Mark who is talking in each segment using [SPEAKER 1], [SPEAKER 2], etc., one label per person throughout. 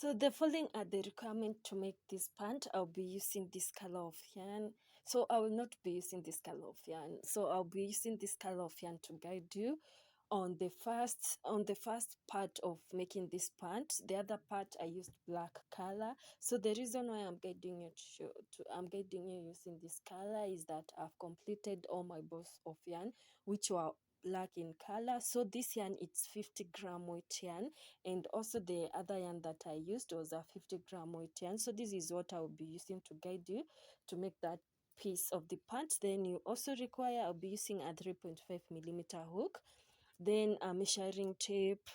[SPEAKER 1] So the following are the requirement to make this pant. I'll be using this color of yarn. So I will not be using this color of yarn. So I'll be using this color of yarn to guide you on the first part of making this pant. The other part I used black color. So the reason why I'm guiding you I'm guiding you using this color is that I've completed all my balls of yarn, which were black in color. So this yarn, it's 50-gram weight yarn, and also the other yarn that I used was a 50-gram weight yarn. So this is what I will be using to guide you to make that piece of the pant. Then you also require, I'll be using a 3.5mm hook, then a measuring tape.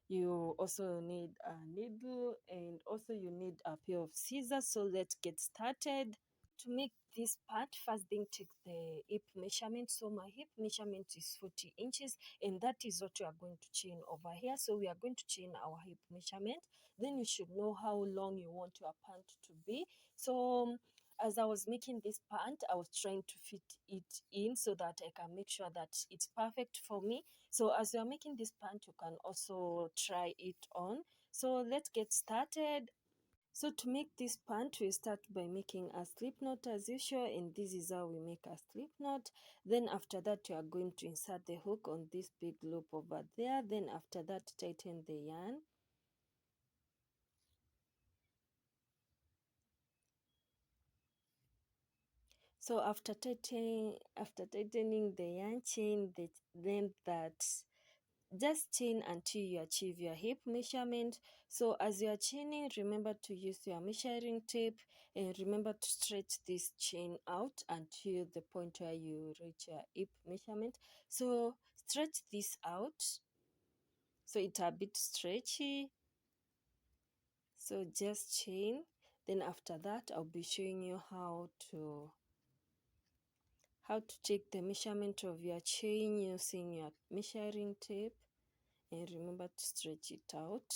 [SPEAKER 1] You also need a needle, and also you need a pair of scissors. So let's get started. To make this part, first thing, take the hip measurement. So my hip measurement is 40 inches, and that is what we are going to chain over here. So we are going to chain our hip measurement. Then you should know how long you want your pant to be. So as I was making this pant, I was trying to fit it in so that I can make sure that it's perfect for me. So as you are making this pant, you can also try it on. So let's get started. So to make this pant, we start by making a slip knot as usual, and this is how we make a slip knot. Then after that, you are going to insert the hook on this big loop over there. Then after that, tighten the yarn. So after tightening the yarn, chain the length that just chain until you achieve your hip measurement. So as you are chaining, remember to use your measuring tape, and remember to stretch this chain out until the point where you reach your hip measurement. So stretch this out so it's a bit stretchy. So just chain. Then after that, I'll be showing you how to take the measurement of your chain using your measuring tape, and remember to stretch it out.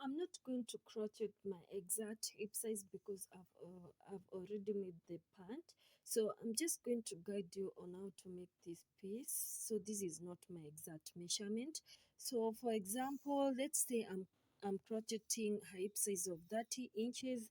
[SPEAKER 1] I'm not going to crochet my exact hip size because I've already made the pant. So I'm just going to guide you on how to make this piece. So this is not my exact measurement. So for example, let's say I'm crocheting a hip size of 30 inches.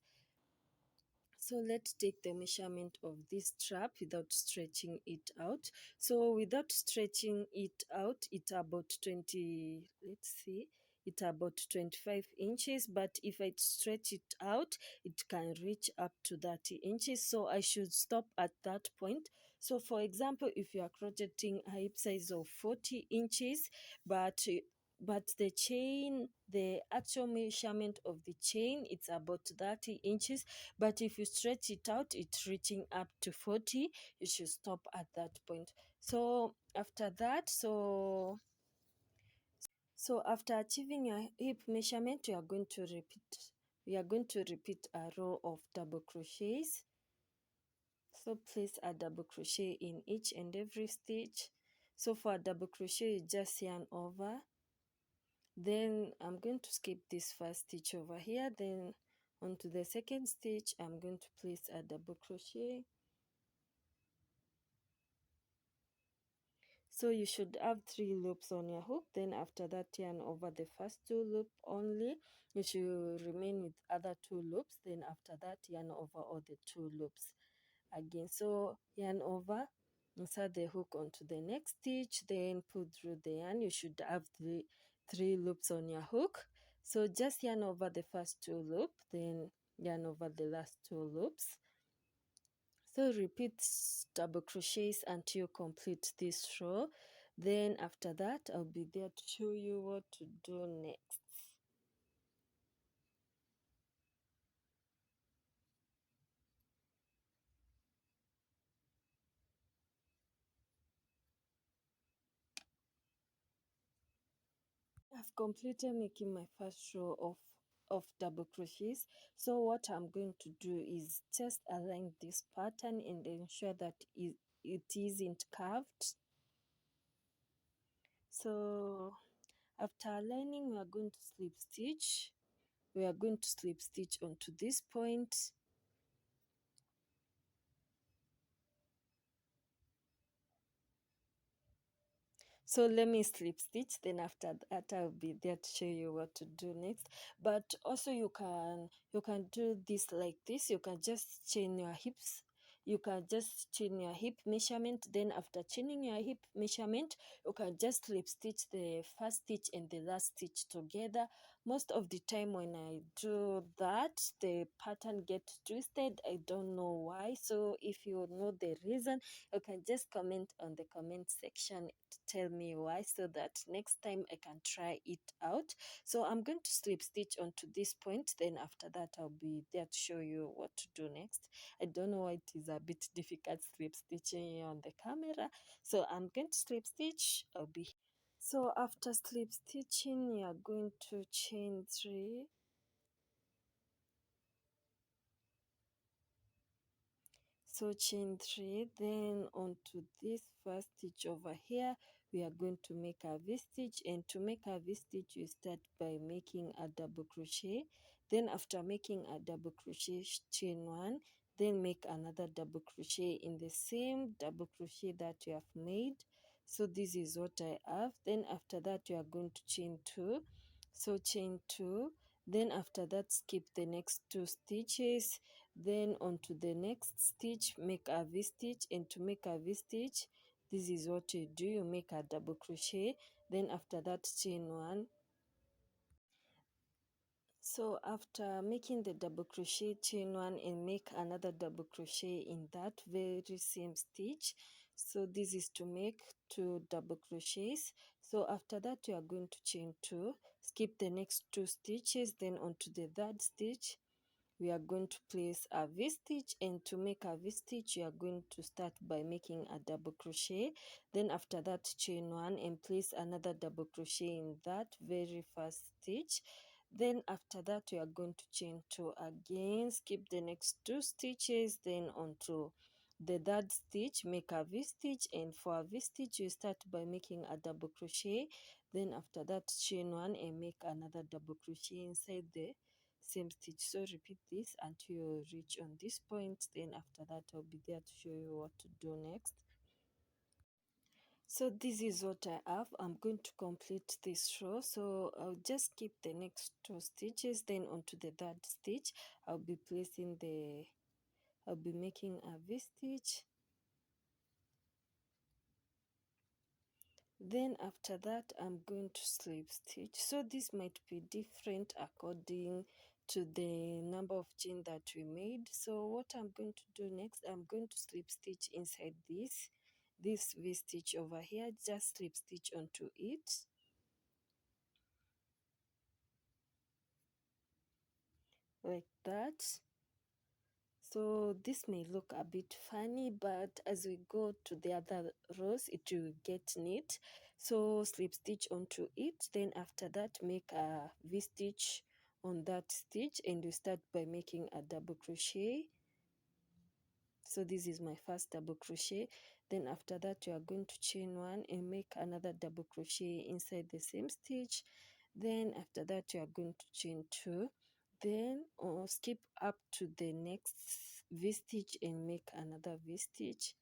[SPEAKER 1] So let's take the measurement of this strap without stretching it out. So without stretching it out, it's about 20, let's see, it's about 25 inches. But if I stretch it out, it can reach up to 30 inches. So I should stop at that point. So for example, if you are crocheting a hip size of 40 inches, but the actual measurement of the chain, it's about 30 inches. But if you stretch it out, it's reaching up to 40. You should stop at that point. So after that, so after achieving your hip measurement, we are going to repeat a row of double crochets. So place a double crochet in each and every stitch. So for a double crochet, you just yarn over. Then I'm going to skip this first stitch over here. Then onto the second stitch, I'm going to place a double crochet. So you should have 3 loops on your hook. Then after that, yarn over the first 2 loops only. You should remain with other 2 loops. Then after that, yarn over all the 2 loops again. So yarn over, insert the hook onto the next stitch, then pull through the yarn. You should have 3 loops on your hook. So just yarn over the first 2 loops, then yarn over the last 2 loops. So repeat double crochets until you complete this row. Then after that, I'll be there to show you what to do next. I've completed making my first row of double crochets. So what I'm going to do is just align this pattern and ensure that it isn't curved. So after aligning, we are going to slip stitch. We are going to slip stitch onto this point. So let me slip stitch, then after that I'll be there to show you what to do next. But also you can do this like this. You can just chain your hips. You can just chain your hip measurement. Then after chaining your hip measurement, you can just slip stitch the first stitch and the last stitch together. Most of the time when I do that, the pattern gets twisted. I don't know why. So if you know the reason, you can just comment on the comment section to tell me why, so that next time I can try it out. So I'm going to slip stitch onto this point, then after that I'll be there to show you what to do next. I don't know why it is a bit difficult slip stitching on the camera, so I'm going to slip stitch. So after slip stitching, you are going to chain 3. So chain 3, then onto this first stitch over here, we are going to make a V stitch, and to make a V stitch, you start by making a double crochet. Then after making a double crochet, chain 1, then make another double crochet in the same double crochet that you have made. So this is what I have. Then after that, you are going to chain 2. So chain 2, then after that, skip the next 2 stitches, then onto the next stitch, make a V stitch, and to make a V stitch, this is what you do. You make a double crochet, then after that chain 1. So after making the double crochet, chain 1 and make another double crochet in that very same stitch. So this is to make 2 double crochets. So after that, you are going to chain 2, skip the next 2 stitches, then onto the third stitch we are going to place a V stitch, and to make a V stitch you are going to start by making a double crochet, then after that chain 1 and place another double crochet in that very first stitch. Then after that you are going to chain 2 again, skip the next 2 stitches, then onto the third stitch make a V stitch, and for a V stitch you start by making a double crochet, then after that chain 1 and make another double crochet inside the same stitch. So repeat this until you reach on this point, then after that I'll be there to show you what to do next. So this is what I have. I'm going to complete this row, so I'll just skip the next 2 stitches, then onto the third stitch I'll be making a V stitch. Then after that I'm going to slip stitch. So this might be different according to the number of chain that we made. So what I'm going to do next, I'm going to slip stitch inside this V stitch over here. Just slip stitch onto it like that. So this may look a bit funny, but as we go to the other rows it will get neat. So slip stitch onto it, then after that make a V stitch on that stitch, and you start by making a double crochet. So this is my first double crochet. Then after that you are going to chain 1 and make another double crochet inside the same stitch. Then after that you are going to chain 2, then skip up to the next V stitch and make another V stitch.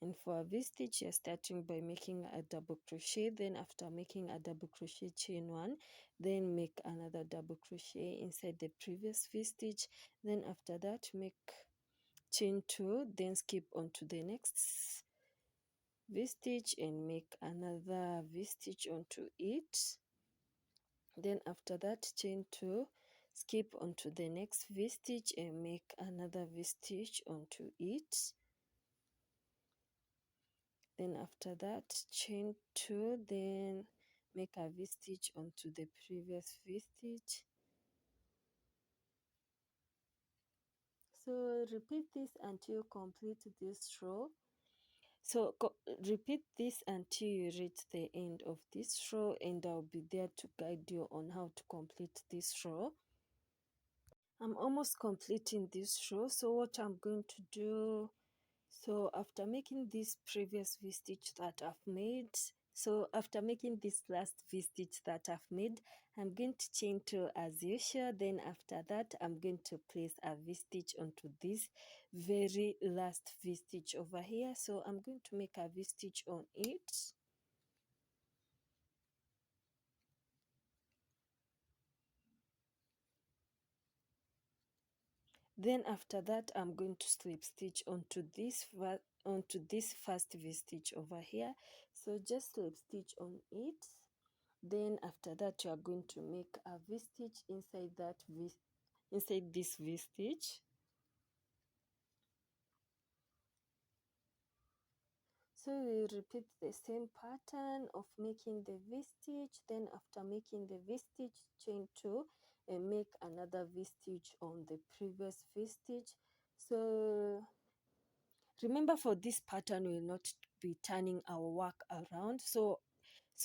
[SPEAKER 1] And for a V stitch you're starting by making a double crochet, then after making a double crochet chain 1, then make another double crochet inside the previous V stitch. Then after that make chain 2, then skip onto the next V stitch and make another V stitch onto it. Then after that chain 2, skip onto the next V stitch and make another V stitch onto it. Then after that chain 2, then make a V stitch onto the previous V stitch. So repeat this until you complete this row. So repeat this until you reach the end of this row, and I'll be there to guide you on how to complete this row. I'm almost completing this row. So what I'm going to do, so after making this previous V stitch that I've made, so after making this last V stitch that I've made, I'm going to chain 2 as usual. Then after that I'm going to place a V stitch onto this very last V stitch over here. So I'm going to make a V stitch on it. Then after that, I'm going to slip stitch onto this first V stitch over here. So just slip stitch on it. Then after that, you are going to make a V stitch inside this V stitch. So we repeat the same pattern of making the V stitch. Then after making the V stitch, chain 2 and make another V stitch on the previous V stitch. So remember, for this pattern, we will not be turning our work around. So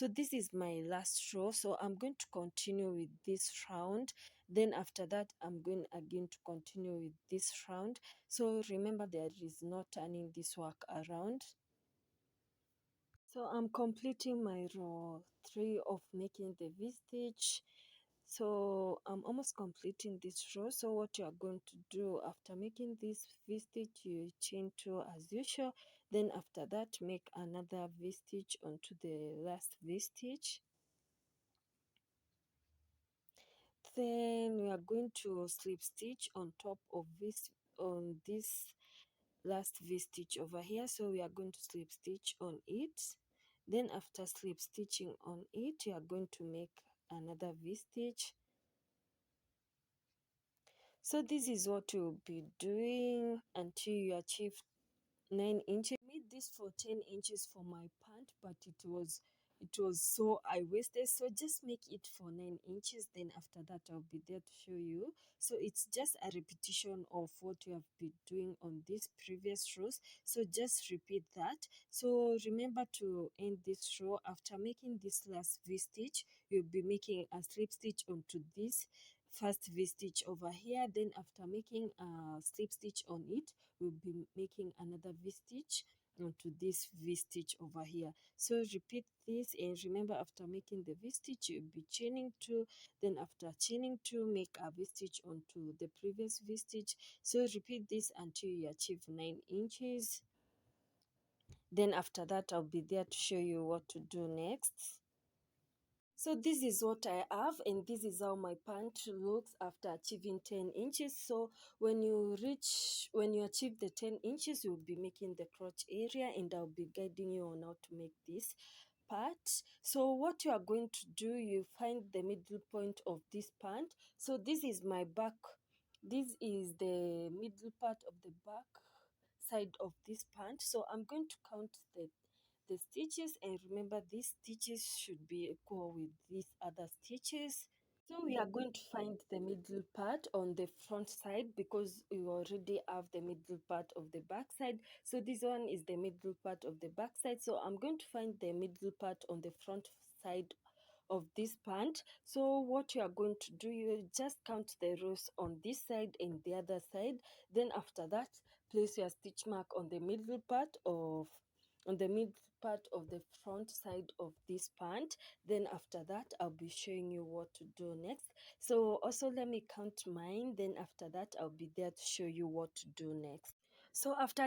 [SPEAKER 1] this is my last row. So I'm going to continue with this round. Then after that, I'm going again to continue with this round. So remember, there is no turning this work around. So I'm completing my row 3 of making the V stitch. So I'm almost completing this row. So what you are going to do after making this V stitch, you chain 2 as usual. Then after that, make another V stitch onto the last V stitch. Then we are going to slip stitch on top of this last V stitch over here. So we are going to slip stitch on it. Then after slip stitching on it, you are going to make another V stitch. So this is what you'll be doing until you achieve 9 inches. I made this for 10 inches for my pant, but it was so I wasted. So just make it for 9 inches. Then after that, I'll be there to show you. So it's just a repetition of what you have been doing on these previous rows. So just repeat that. So remember to end this row. After making this last V stitch, you'll be making a slip stitch onto this first V stitch over here. Then after making a slip stitch on it, we'll be making another V stitch onto this V stitch over here. So repeat this, and remember, after making the V stitch, you'll be chaining 2. Then after chaining 2, make a V stitch onto the previous V stitch. So repeat this until you achieve 9 inches. Then after that, I'll be there to show you what to do next. So this is what I have, and this is how my pant looks after achieving 10 inches. So when you achieve the 10 inches, you'll be making the crotch area, and I'll be guiding you on how to make this part. So what you are going to do, you find the middle point of this pant. So this is my back. This is the middle part of the back side of this pant. So I'm going to count the stitches, and remember, these stitches should be equal with these other stitches. So we are going to find the middle part on the front side, because we already have the middle part of the back side. So this one is the middle part of the back side. So I'm going to find the middle part on the front side of this pant. So what you are going to do, you just count the rows on this side and the other side. Then after that, place your stitch mark on the middle part of the front side of this pant. Then after that, I'll be showing you what to do next. So also let me count mine. Then after that, I'll be there to show you what to do next. So after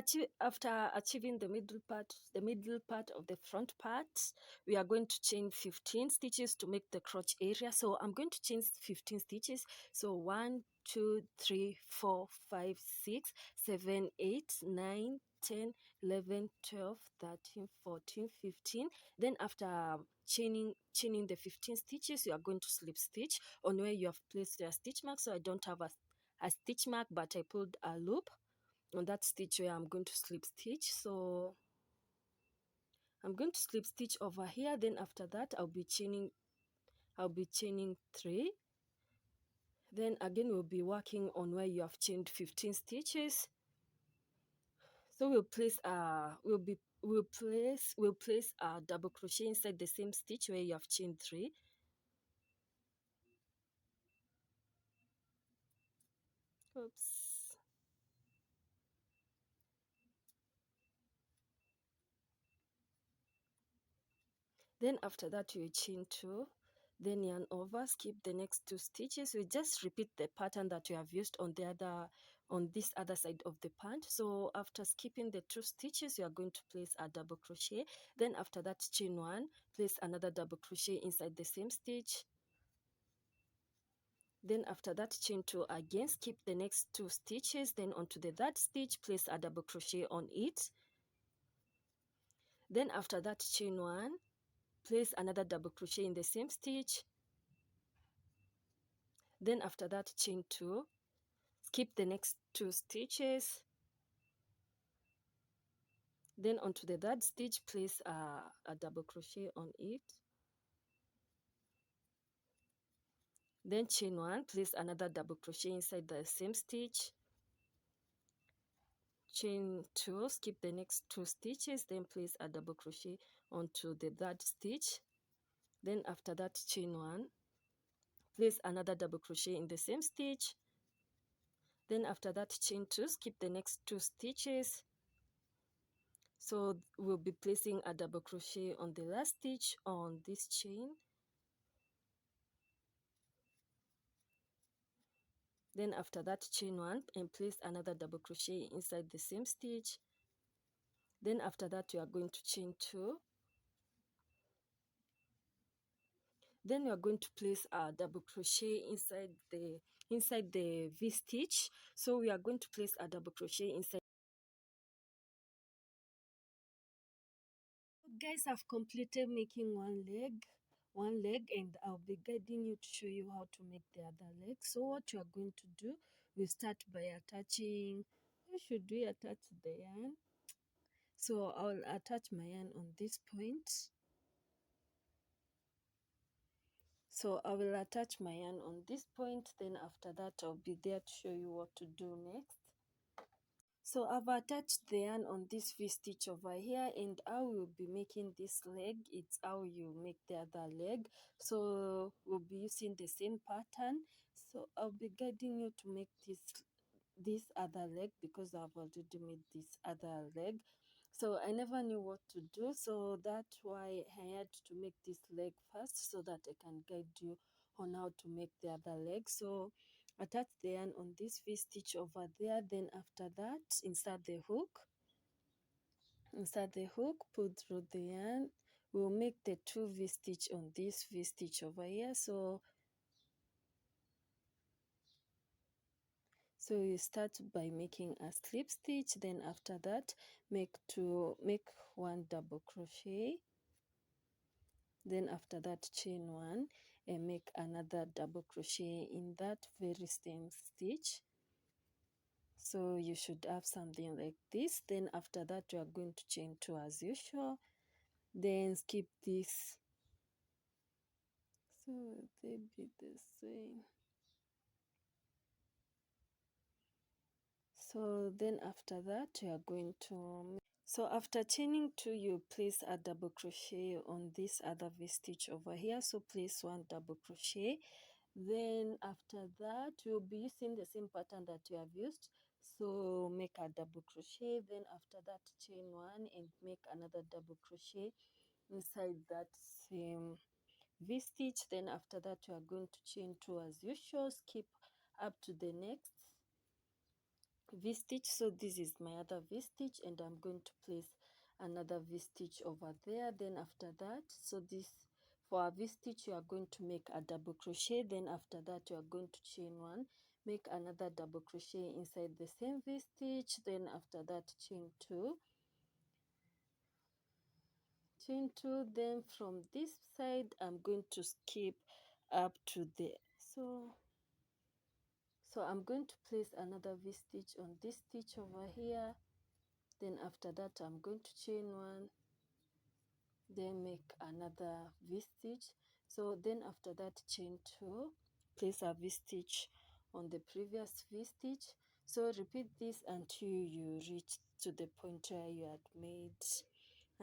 [SPEAKER 1] achieving the middle part of the front part, we are going to chain 15 stitches to make the crotch area. So I'm going to chain 15 stitches. So 1, 2, 3, 4, 5, 6, 7, 8, 9, 10, 11, 12, 13, 14, 15. Then after chaining the 15 stitches, you are going to slip stitch on where you have placed your stitch mark. So I don't have a stitch mark, but I pulled a loop on that stitch where I'm going to slip stitch. So I'm going to slip stitch over here. Then after that, I'll be chaining 3. Then again, we'll be working on where you have chained 15 stitches. So we'll place a double crochet inside the same stitch where you have chained 3. Oops. Then after that, you chain 2, then yarn over, skip the next 2 stitches. We just repeat the pattern that you have used on this other side of the pant. So after skipping the 2 stitches, you are going to place a double crochet. Then after that, chain 1, place another double crochet inside the same stitch. Then after that, chain 2 again, skip the next 2 stitches, then onto the third stitch, place a double crochet on it. Then after that, chain 1, place another double crochet in the same stitch. Then after that, chain 2, skip the next 2 stitches, then onto the third stitch, place a double crochet on it. Then chain 1, place another double crochet inside the same stitch. Chain 2, skip the next 2 stitches, then place a double crochet onto the third stitch. Then after that, chain 1, place another double crochet in the same stitch. Then after that, chain 2, skip the next 2 stitches. So we'll be placing a double crochet on the last stitch on this chain. Then after that, chain 1 and place another double crochet inside the same stitch. Then after that, you are going to chain 2. Then you are going to place a double crochet inside the V stitch. So we are going to place a double crochet inside. Guys, I've completed making one leg, and I'll be guiding you to show you how to make the other leg. So what you are going to do, we start by attaching. Where should we attach the yarn? So I'll attach my yarn on this point. So I will attach my yarn on this point, then after that I'll be there to show you what to do next. So I've attached the yarn on this V stitch over here, and I will be making this leg. It's how you make the other leg. So we'll be using the same pattern. So I'll be guiding you to make this other leg, because I've already made this other leg. So I never knew what to do, so that's why I had to make this leg first, so that I can guide you on how to make the other leg. So attach the yarn on this V stitch over there, then after that insert the hook, pull through the yarn. We'll make the 2 V stitch on this V stitch over here. So you start by making a slip stitch, then after that make 1 double crochet, then after that chain 1 and make another double crochet in that very same stitch. So you should have something like this. Then after that you are going to chain 2 as usual, then skip this. So they be the same. So then after that you are going to, so after chaining 2, you place a double crochet on this other V stitch over here. So place 1 double crochet. Then after that you'll be using the same pattern that you have used. So make a double crochet, then after that chain 1 and make another double crochet inside that same V stitch. Then after that you are going to chain 2 as usual, skip up to the next V stitch. So this is my other V stitch, and I'm going to place another V stitch over there. Then after that, so this, for a V stitch you are going to make a double crochet, then after that you are going to chain 1, make another double crochet inside the same V stitch, then after that chain 2, then from this side I'm going to skip up to the, so I'm going to place another V stitch on this stitch over here. Then after that I'm going to chain 1, then make another V stitch. So then after that chain 2, place a V stitch on the previous V stitch. So repeat this until you reach to the point where you had made,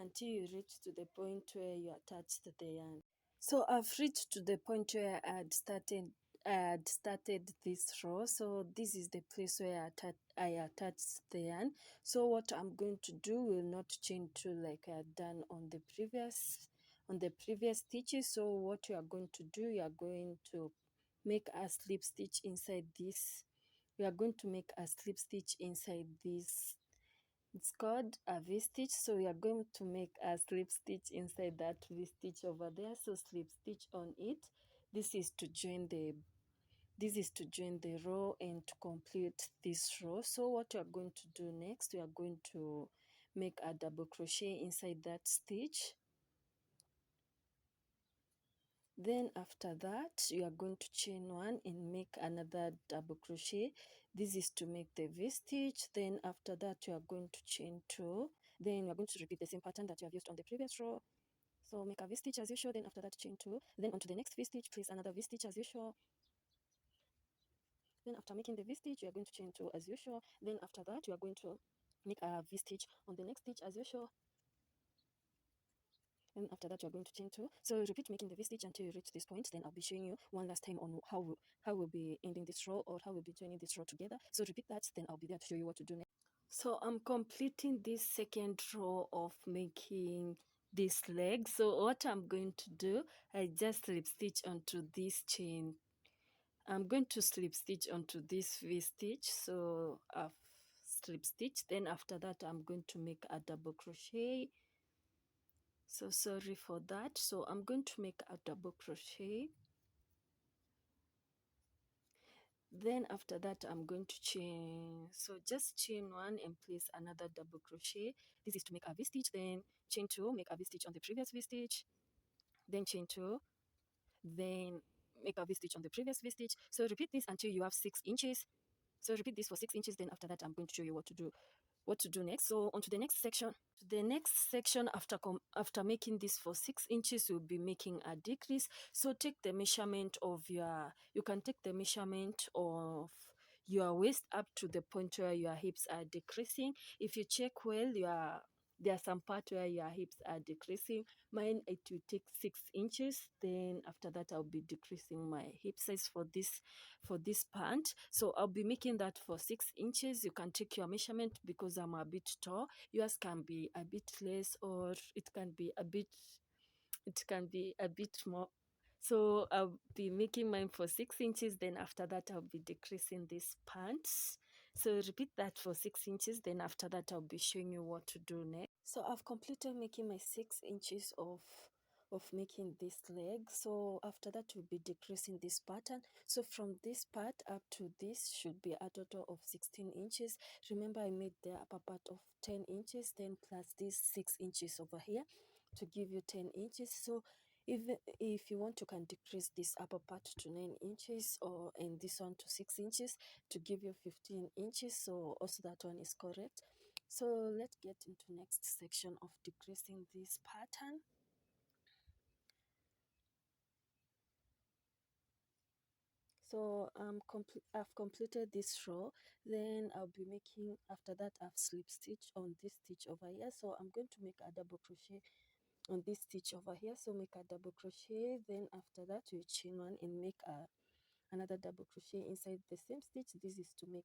[SPEAKER 1] until you reach to the point where you attached the yarn. So I've reached to the point where I had started this row. So this is the place where I attached the yarn. So what I'm going to do, will not chain 2 like I had done on the previous stitches. So what you are going to do, you are going to make a slip stitch inside this. You are going to make a slip stitch inside this. It's called a V stitch. So we are going to make a slip stitch inside that V stitch over there. So slip stitch on it. This is to join This is to join the row and to complete this row. So what we are going to do next, we are going to make a double crochet inside that stitch. Then after that, you are going to chain one and make another double crochet. This is to make the V stitch. Then after that, you are going to chain two. Then you are going to repeat the same pattern that you have used on the previous row. So make a V stitch as usual. Then after that, chain two. Then onto the next V stitch, place another V stitch as usual. Then after making the V stitch, you are going to chain two as usual. Then after that, you are going to make a V stitch on the next stitch as usual. And after that, you're going to chain two. So repeat making the V stitch until you reach this point. Then I'll be showing you one last time on how we'll be ending this row, or how we'll be joining this row together. So repeat that, then I'll be there to show you what to do next. So I'm completing this second row of making this leg. So what I'm going to do, I just slip stitch onto this chain. I'm going to slip stitch onto this V stitch. So I've slip stitch. Then after that, I'm going to make a double crochet. So sorry for that. So I'm going to make a double crochet. Then after that, I'm going to chain. So just chain one and place another double crochet. This is to make a V stitch. Then chain two, make a V stitch on the previous V stitch. Then chain two. Then make a V stitch on the previous V stitch. So repeat this until you have 6 inches. So repeat this for 6 inches. Then after that, I'm going to show you what to do next. So on to the next section. The next section, after making this for 6 inches, you'll be making a decrease. So take the measurement of you can take the measurement of your waist up to the point where your hips are decreasing. If you check well, there are some part where your hips are decreasing. Mine, it will take 6 inches. Then after that, I'll be decreasing my hip size for this pant. So I'll be making that for 6 inches. You can take your measurement because I'm a bit tall. Yours can be a bit less, or it can be a bit more. So I'll be making mine for 6 inches. Then after that, I'll be decreasing this pants. So repeat that for 6 inches. Then after that, I'll be showing you what to do next. So I've completed making my 6 inches of making this leg. So after that, we'll be decreasing this pattern. So from this part up to this should be a total of 16 inches. Remember, I made the upper part of 10 inches, then plus this 6 inches over here to give you 10 inches. So even if you want, you can decrease this upper part to 9 inches, and this one to 6 inches to give you 15 inches. So also that one is correct. So let's get into next section of decreasing this pattern. So I've completed this row. Then I'll be making, after that, I've slip stitch on this stitch over here. So I'm going to make a double crochet on this stitch over here. So make a double crochet. Then after that, you chain one and make another double crochet inside the same stitch. This is to make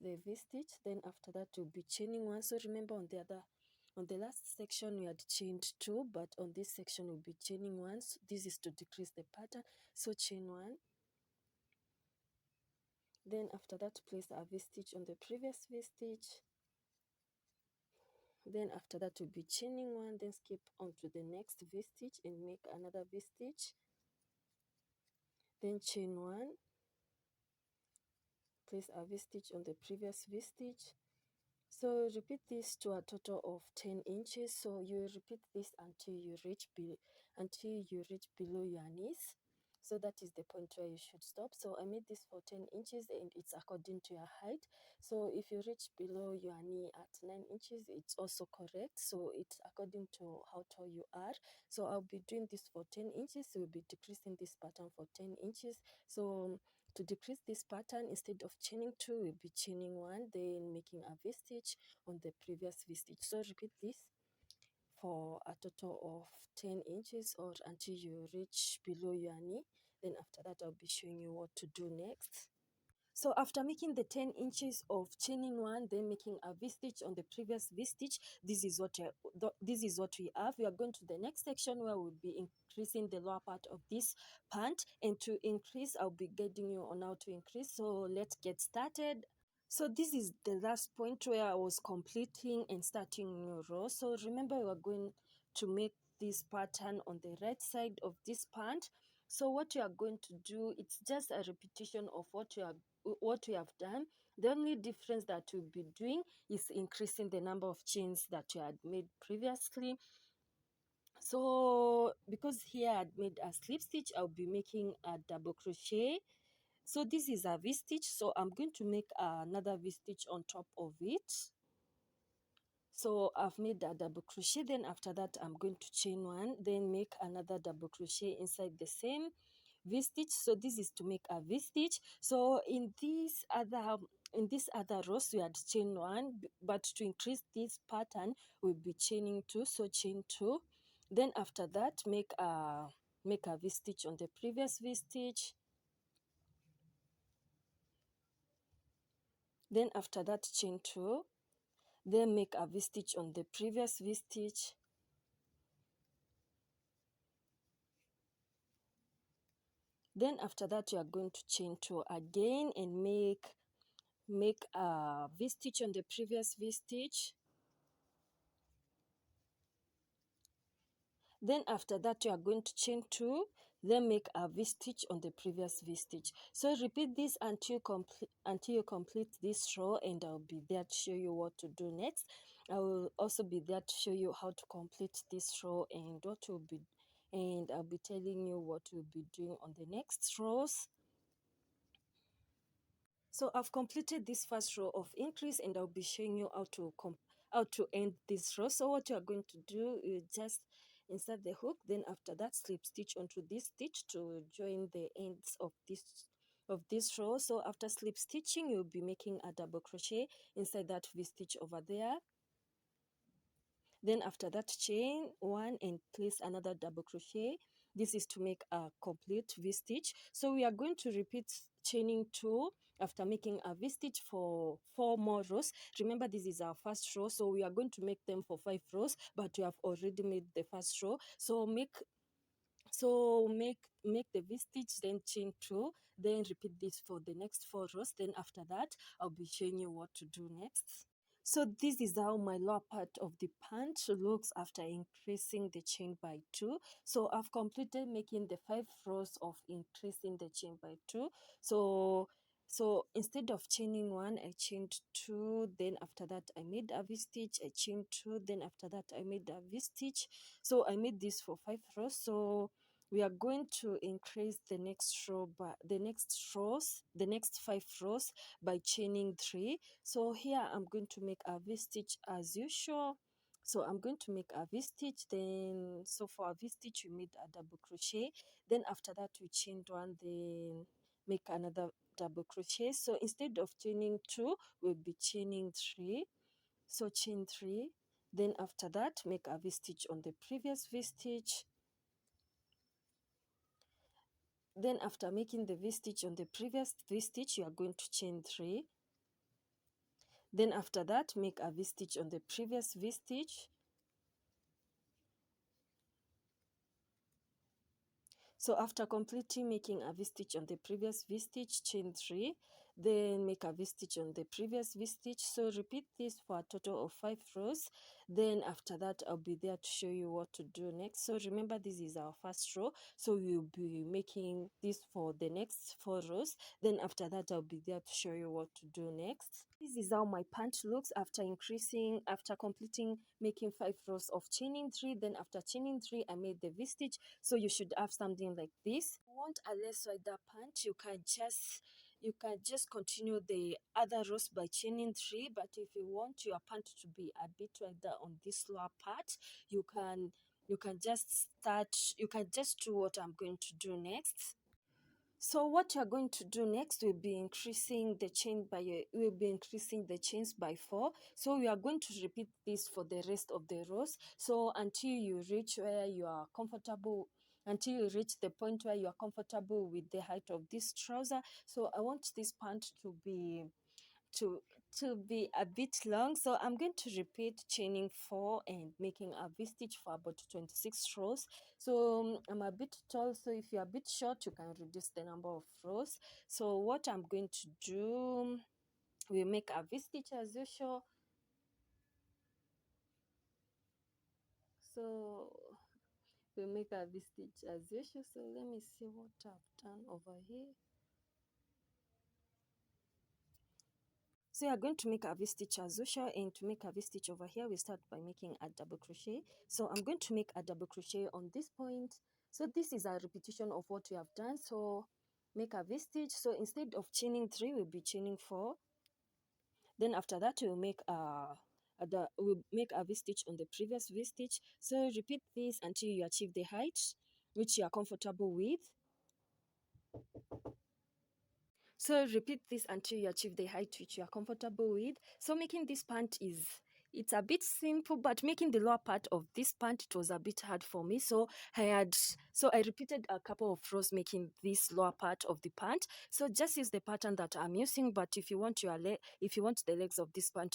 [SPEAKER 1] the V stitch. Then after that, you'll be chaining one. So remember, on the last section we had chained two, but on this section we'll be chaining one. So this is to decrease the pattern. So chain one. Then after that, place a V stitch on the previous V stitch. Then after that, we'll be chaining one, then skip onto the next V stitch and make another V stitch. Then chain one, place a V stitch on the previous V stitch. So repeat this to a total of 10 inches. So you repeat this until you reach below your knees. So that is the point where you should stop. So I made this for 10 inches and it's according to your height. So if you reach below your knee at 9 inches, it's also correct. So it's according to how tall you are. So I'll be doing this for 10 inches. So we'll be decreasing this pattern for 10 inches. So to decrease this pattern, instead of chaining two, we'll be chaining one, then making a V stitch on the previous V stitch. So repeat this for a total of 10 inches or until you reach below your knee. Then after that, I'll be showing you what to do next. So after making the 10 inches of chaining one, then making a V stitch on the previous V stitch, this is what we have. We are going to the next section where we'll be increasing the lower part of this pant. And to increase, I'll be guiding you on how to increase. So let's get started. So this is the last point where I was completing and starting new row. So remember, we are going to make this pattern on the right side of this pant. So what you are going to do, it's just a repetition of what you have done. The only difference that you'll be doing is increasing the number of chains that you had made previously. So because here I had made a slip stitch, I'll be making a double crochet. So this is a V stitch, so I'm going to make another V stitch on top of it. So I've made a double crochet, then after that I'm going to chain one, then make another double crochet inside the same V stitch. So this is to make a V stitch. So in this other rows we had chain one, but to increase this pattern we'll be chaining two. So chain two, then after that make a V stitch on the previous V stitch. Then after that chain two, then make a V stitch on the previous V stitch. Then after that you are going to chain two again and make a V stitch on the previous V stitch. Then after that you are going to chain two, then make a V stitch on the previous V stitch. So repeat this until you complete this row, and I'll be there to show you what to do next. I will also be there to show you how to complete this row and I'll be telling you what we'll be doing on the next rows. So I've completed this first row of increase, and I'll be showing you how to end this row. So what you are going to do, you just insert the hook, then after that slip stitch onto this stitch to join the ends of this row. So after slip stitching, you'll be making a double crochet inside that V stitch over there. Then after that chain one and place another double crochet. This is to make a complete V stitch. So we are going to repeat chaining two after making a V stitch for 4 more rows. Remember, this is our first row, so we are going to make them for 5 rows, but we have already made the first row. So make the V stitch, then chain two, then repeat this for the next 4 rows. Then after that I'll be showing you what to do next. So this is how my lower part of the pant looks after increasing the chain by 2. So I've completed making the 5 rows of increasing the chain by 2. So instead of chaining 1, I chained 2. Then after that I made a V stitch, I chained 2. Then after that I made a V stitch. So I made this for 5 rows. So we are going to increase the next 5 rows by chaining 3. So here I'm going to make a V stitch as usual. So I'm going to make a V stitch, then so for a V stitch we made a double crochet, then after that we chained 1, then make another double crochet. So instead of chaining 2, we'll be chaining 3. So chain 3, then after that make a V stitch on the previous V stitch. Then after making the V stitch on the previous V stitch, you are going to chain 3. Then after that, make a V stitch on the previous V stitch. So after completing making a V stitch on the previous V stitch, chain 3, then make a V stitch on the previous V stitch. So repeat this for a total of 5 rows. Then after that, I'll be there to show you what to do next. So remember, this is our first row, so we'll be making this for the next 4 rows. Then after that, I'll be there to show you what to do next. This is how my pant looks after completing making 5 rows of chaining 3. Then after chaining 3, I made the V stitch. So you should have something like this. If you want a less wider pant, you can just continue the other rows by chaining 3. But if you want your pant to be a bit wider on this lower part, you can just do what I'm going to do next. So what you're going to do next will be increasing the chains by 4. So we are going to repeat this for the rest of the rows. So until you reach the point where you are comfortable with the height of this trouser. So I want this pant to be a bit long, so I'm going to repeat chaining 4 and making a V stitch for about 26 rows. So I'm a bit tall, so if you're a bit short, you can reduce the number of rows. So what I'm going to do, we make a V stitch as usual. So we'll make a V-stitch as usual. So let me see what I've done over here. So you are going to make a V-stitch as usual, and to make a V-stitch over here, we start by making a double crochet. So I'm going to make a double crochet on this point. So this is a repetition of what we have done. So make a V-stitch. So instead of chaining 3, we'll be chaining 4. Then after that, we'll make a V-stitch on the previous V-stitch. So repeat this until you achieve the height which you are comfortable with. So repeat this until you achieve the height which you are comfortable with. So making this pant it's a bit simple, but making the lower part of this pant, it was a bit hard for me. So I repeated a couple of rows making this lower part of the pant. So just use the pattern that I'm using, but if you want the legs of this pant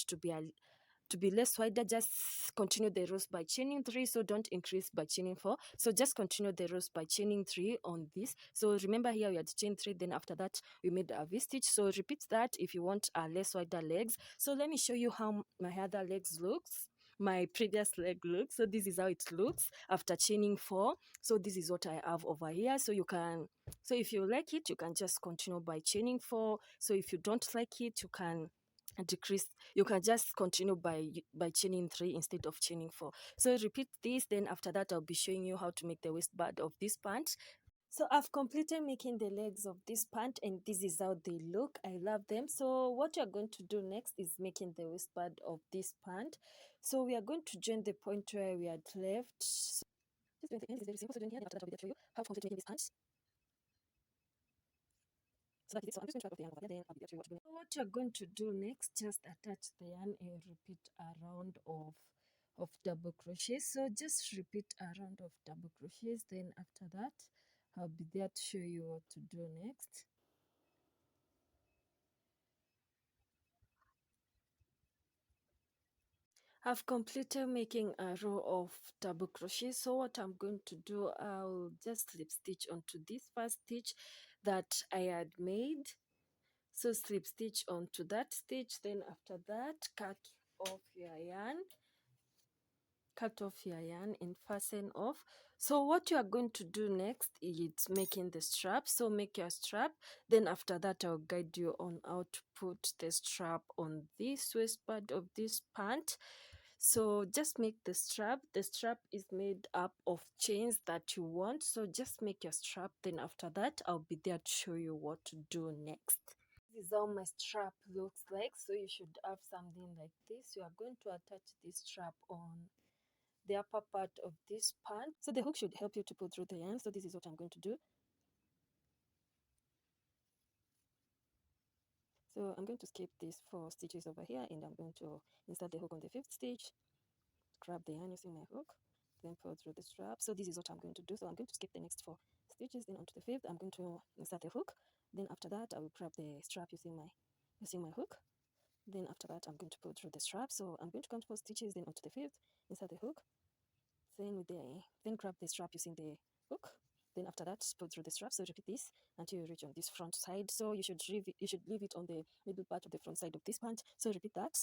[SPEAKER 1] to be less wider, just continue the rows by chaining 3. So don't increase by chaining 4. So just continue the rows by chaining 3 on this. So remember here we had chain 3, then after that we made a V-stitch. So repeat that if you want less wider legs. So let me show you how my other legs looks. My previous leg looks. So this is how it looks after chaining 4. So this is what I have over here. So if you like it, you can just continue by chaining 4. So if you don't like it, you can decrease. You can just continue by chaining 3 instead of chaining 4. So repeat this, then after that I'll be showing you how to make the waistband of this pant. So I've completed making the legs of this pant, and this is how they look. I love them. So what you're going to do next is making the waistband of this pant. So we are going to join the point where we had left. So just doing the end is very simple. So doing here, then after that I'll be there to show you how to complete making this pant. So that is it. So I'm just going to try off the yarn over here, then I'll be there to show you what to do. So what you're going to do next, just attach the yarn and repeat a round of double crochets. So just repeat a round of double crochets, then after that I'll be there to show you what to do next. I've completed making a row of double crochet. So what I'm going to do, I'll just slip stitch onto this first stitch that I had made. So slip stitch onto that stitch, then after that cut off your yarn and fasten off. So what you are going to do next is making the strap. So make your strap, then after that I'll guide you on how to put the strap on this waistband of this pant. So just make the strap. The strap is made up of chains that you want, so just make your strap, then after that I'll be there to show you what to do next. This is how my strap looks like. So you should have something like this. You are going to attach this strap on the upper part of this pant. So the hook should help you to pull through the yarn. So this is what I'm going to do. So I'm going to skip these 4 stitches over here, and I'm going to insert the hook on the 5th stitch, grab the yarn using my hook, then pull through the strap. So this is what I'm going to do. So I'm going to skip the next 4 stitches, then onto the 5th I'm going to insert the hook. Then after that I will grab the strap using my hook. Then after that I'm going to pull through the strap. So I'm going to count 4 stitches, then onto the 5th, insert the hook, then grab the strap using the hook. Then after that pull through the strap. So repeat this until you reach on this front side. So you should leave it on the middle part of the front side of this pant. So repeat that.